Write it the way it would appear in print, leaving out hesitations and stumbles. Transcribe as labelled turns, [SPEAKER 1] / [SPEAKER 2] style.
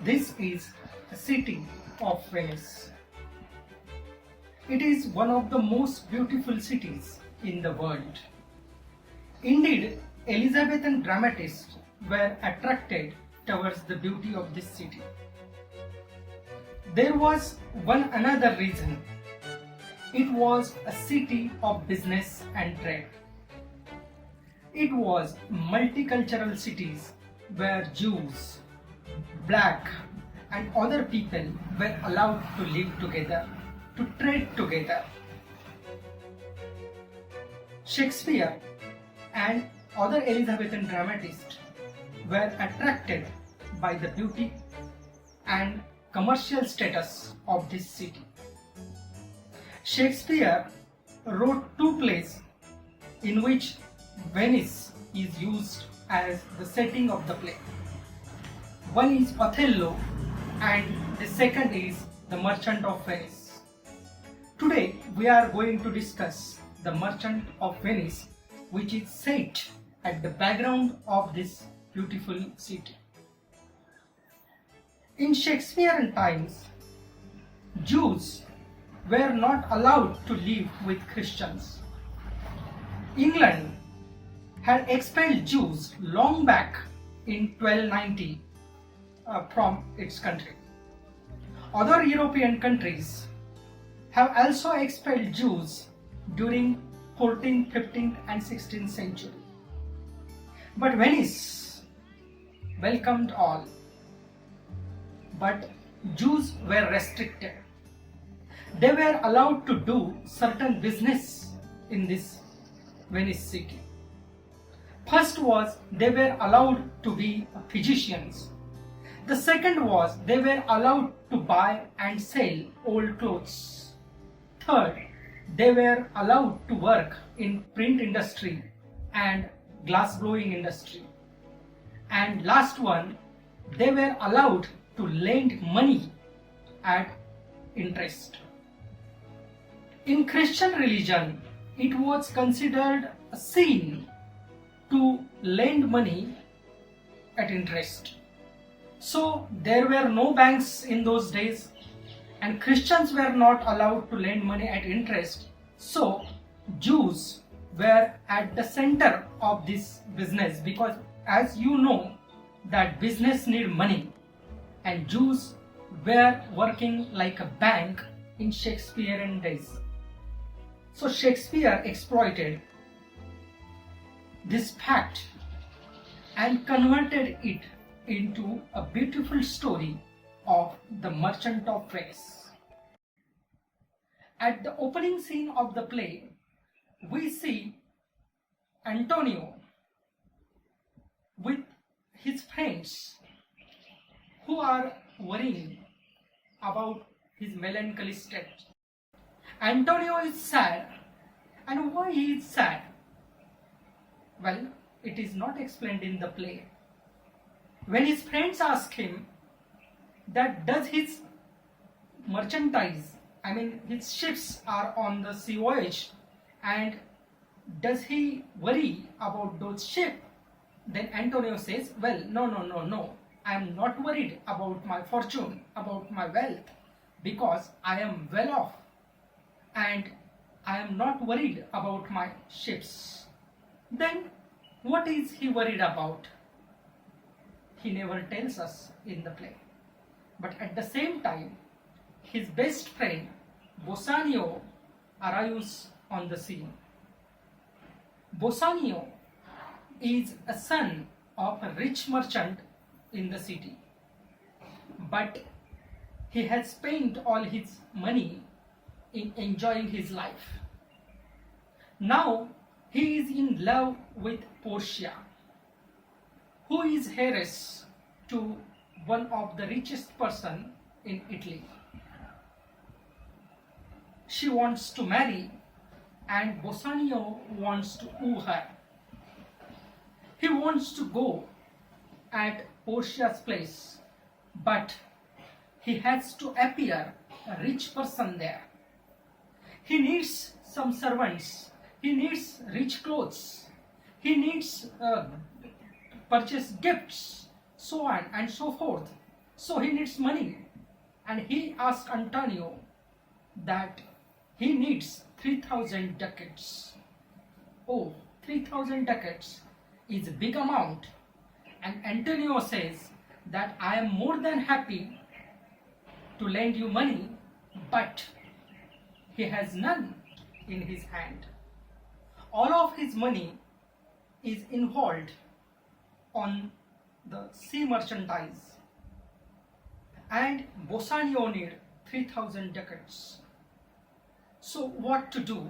[SPEAKER 1] This is the city of Venice. It is one of the most beautiful cities in the world. Indeed, Elizabethan dramatists were attracted towards the beauty of this city. There was one another reason. It was a city of business and trade. It was multicultural cities where Jews, black and other people were allowed to live together, to trade together. Shakespeare and other Elizabethan dramatists were attracted by the beauty and commercial status of this city. Shakespeare wrote two plays in which Venice is used as the setting of the play. One is Othello and the second is The Merchant of Venice. Today we are going to discuss The Merchant of Venice, which is set at the background of this beautiful city. In Shakespearean times, Jews were not allowed to live with Christians. England had expelled Jews long back in 1290 from its country. Other European countries have also expelled Jews during 14th, 15th and 16th century. But Venice welcomed all. But Jews were restricted. They were allowed to do certain business in this Venice city. First was they were allowed to be physicians. The second was they were allowed to buy and sell old clothes. Third, they were allowed to work in print industry and glass blowing industry. And last one, they were allowed to lend money at interest. In Christian religion, it was considered a sin to lend money at interest. So there were no banks in those days and Christians were not allowed to lend money at interest. So Jews were at the center of this business, because as you know that business need money, and Jews were working like a bank in Shakespearean days. So Shakespeare exploited this fact and converted it into a beautiful story of The Merchant of Venice. At the opening scene of the play, we see Antonio with his friends who are worrying about his melancholy state. Antonio is sad, and why he is sad? Well, it is not explained in the play. When his friends ask him that does his merchandise, his ships are on the sea voyage, and does he worry about those ships? Then Antonio says, well, no. I am not worried about my fortune, about my wealth, because I am well off, and I am not worried about my ships. Then what is he worried about? He never tells us in the play. But at the same time, his best friend Bassanio arrives on the scene. Bassanio is a son of a rich merchant in the city, but he has spent all his money in enjoying his life. Now he is in love with Portia, who is heiress to one of the richest person in Italy. She wants to marry and Bassanio wants to woo her. He wants to go at Portia's place, but he has to appear a rich person there. He needs some servants, he needs rich clothes, he needs purchase gifts, so on and so forth. So he needs money, and he asked Antonio that he needs 3,000 ducats. Oh, 3,000 ducats is a big amount. And Antonio says that I am more than happy to lend you money, but he has none in his hand. All of his money is involved on the sea merchandise, and Bassanio need 3,000 ducats. So what to do?